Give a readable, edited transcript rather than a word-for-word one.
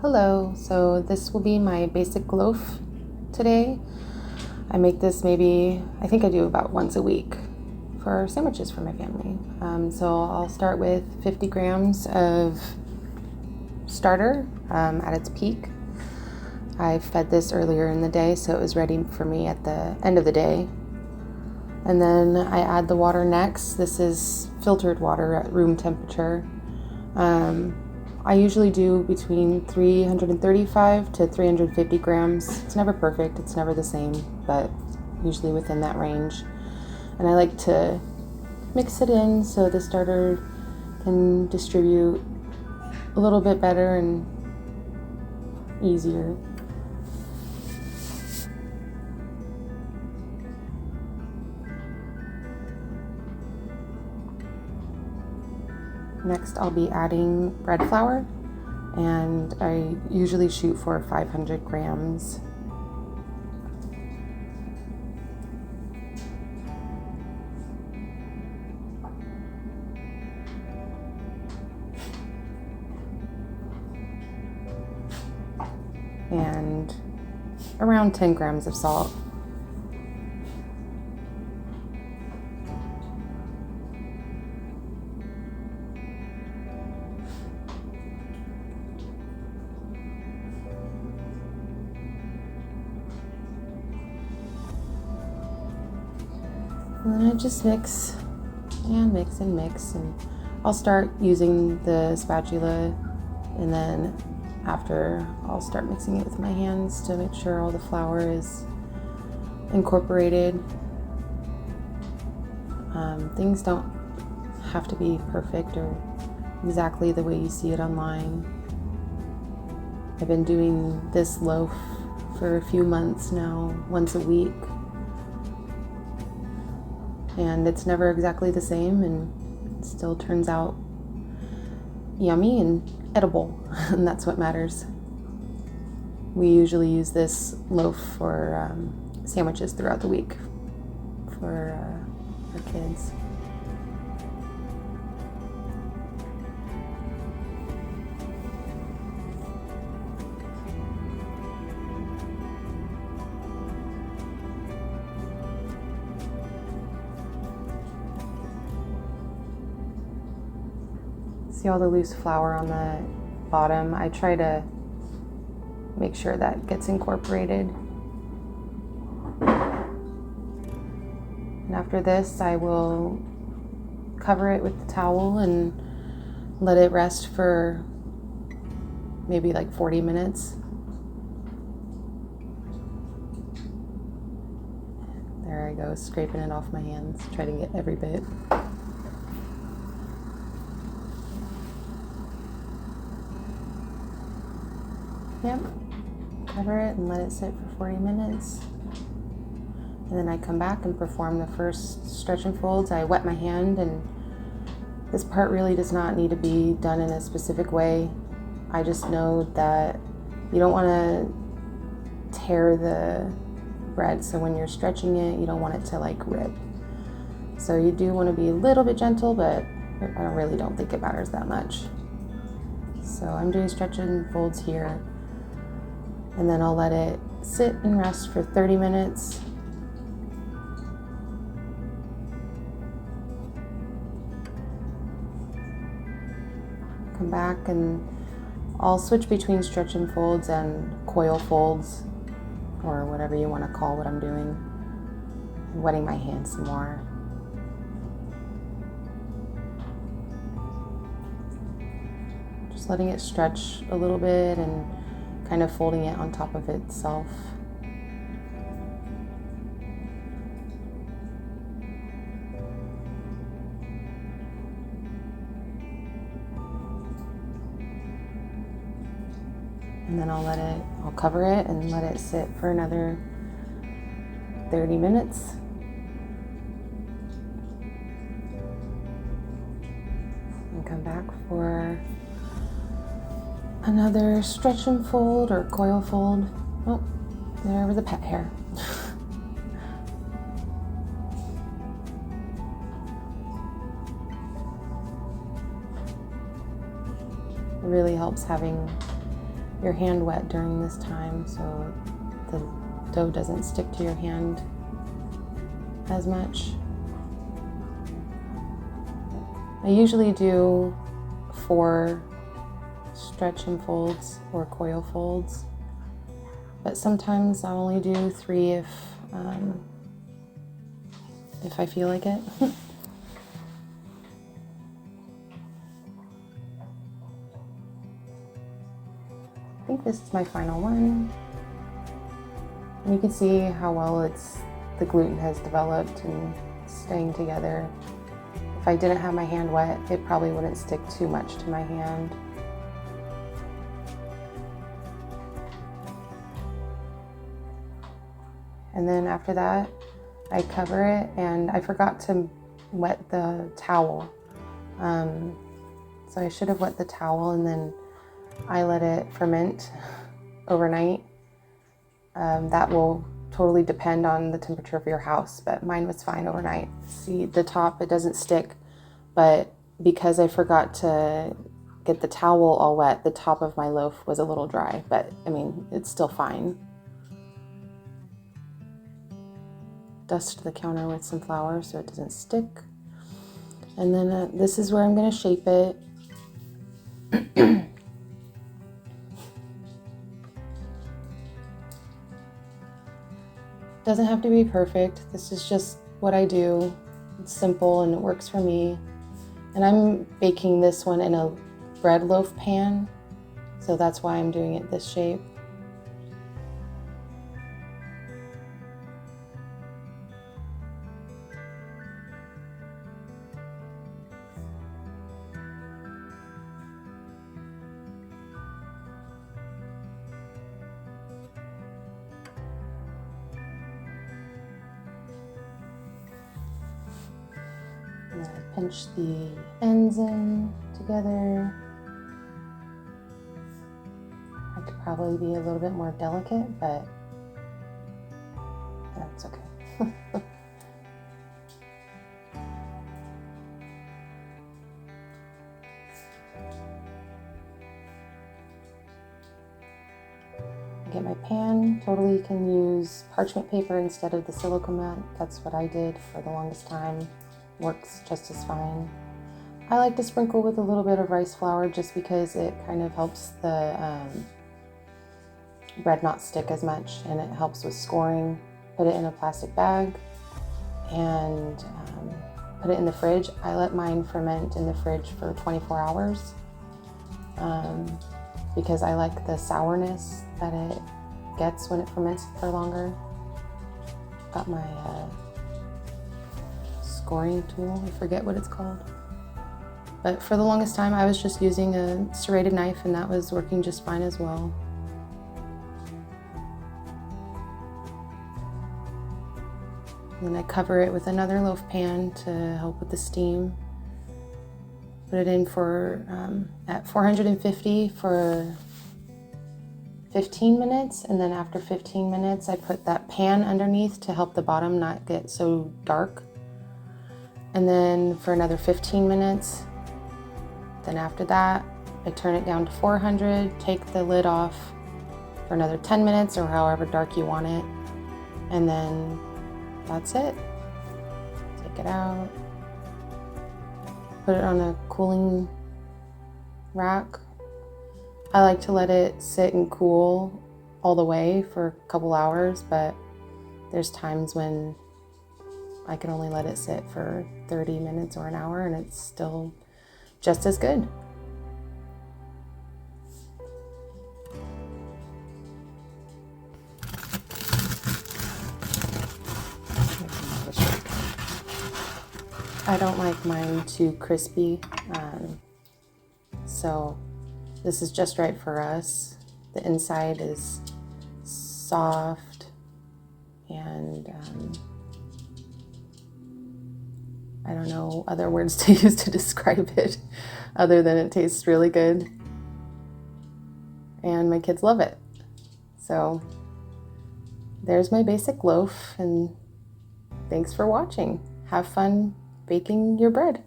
Hello, so this will be my basic loaf today. I make this I think I do about once a week for sandwiches for my family. So I'll start with 50 grams of starter at its peak. I fed this earlier in the day, so it was ready for me at the end of the day. And then I add the water next. This is filtered water at room temperature. I usually do between 335 to 350 grams. It's never perfect, it's never the same, but usually within that range. And I like to mix it in so the starter can distribute a little bit better and easier. Next, I'll be adding bread flour, and I usually shoot for 500 grams. And around 10 grams of salt. And then I just mix and mix and mix, and I'll start using the spatula, and then after I'll start mixing it with my hands to make sure all the flour is incorporated. Things don't have to be perfect or exactly the way you see it online. I've been doing this loaf for a few months now, once a week. And it's never exactly the same, and it still turns out yummy and edible, and that's what matters. We usually use this loaf for sandwiches throughout the week for our kids. See all the loose flour on the bottom? I try to make sure that gets incorporated. And after this, I will cover it with the towel and let it rest for maybe like 40 minutes. There I go, scraping it off my hands, try to get every bit. Yep, cover it and let it sit for 40 minutes. And then I come back and perform the first stretch and folds. I wet my hand, and this part really does not need to be done in a specific way. I just know that you don't want to tear the bread, so when you're stretching it, you don't want it to like rip. So you do want to be a little bit gentle, but I really don't think it matters that much. So I'm doing stretch and folds here. And then I'll let it sit and rest for 30 minutes. Come back and I'll switch between stretch and folds and coil folds, or whatever you want to call what I'm doing. I'm wetting my hands some more. Just letting it stretch a little bit and kind of folding it on top of itself. And then I'll cover it and let it sit for another 30 minutes. And come back for another stretch and fold or coil fold. Oh, there was a pet hair. It really helps having your hand wet during this time so the dough doesn't stick to your hand as much. I usually do 4 stretch and folds or coil folds, but sometimes I'll only do 3 if I feel like it. I think this is my final one. And you can see how well the gluten has developed and staying together. If I didn't have my hand wet, it probably wouldn't stick too much to my hand. And then after that, I cover it, and I forgot to wet the towel. So I should have wet the towel, and then I let it ferment overnight. That will totally depend on the temperature of your house, but mine was fine overnight. See the top, it doesn't stick, but because I forgot to get the towel all wet, the top of my loaf was a little dry, but I mean, it's still fine. Dust the counter with some flour so it doesn't stick. And then this is where I'm going to shape it. Doesn't have to be perfect. This is just what I do. It's simple and it works for me. And I'm baking this one in a bread loaf pan, so that's why I'm doing it this shape. I'm going to pinch the ends in together. I could probably be a little bit more delicate, but that's okay. Get my pan. Totally can use parchment paper instead of the silicone mat. That's what I did for the longest time. Works just as fine. I like to sprinkle with a little bit of rice flour just because it kind of helps the bread not stick as much, and it helps with scoring. Put it in a plastic bag and put it in the fridge. I let mine ferment in the fridge for 24 hours because I like the sourness that it gets when it ferments for longer. Got my scoring tool, I forget what it's called. But for the longest time I was just using a serrated knife, and that was working just fine as well. And then I cover it with another loaf pan to help with the steam. Put it in for at 450 for 15 minutes, and then after 15 minutes I put that pan underneath to help the bottom not get so dark. And then for another 15 minutes. Then after that, I turn it down to 400, take the lid off for another 10 minutes or however dark you want it. And then that's it. Take it out. Put it on a cooling rack. I like to let it sit and cool all the way for a couple hours, but there's times when I can only let it sit for 30 minutes or an hour and it's still just as good. I don't like mine too crispy, so this is just right for us. The inside is soft and I don't know other words to use to describe it other than it tastes really good. And my kids love it. So there's my basic loaf, and thanks for watching. Have fun baking your bread.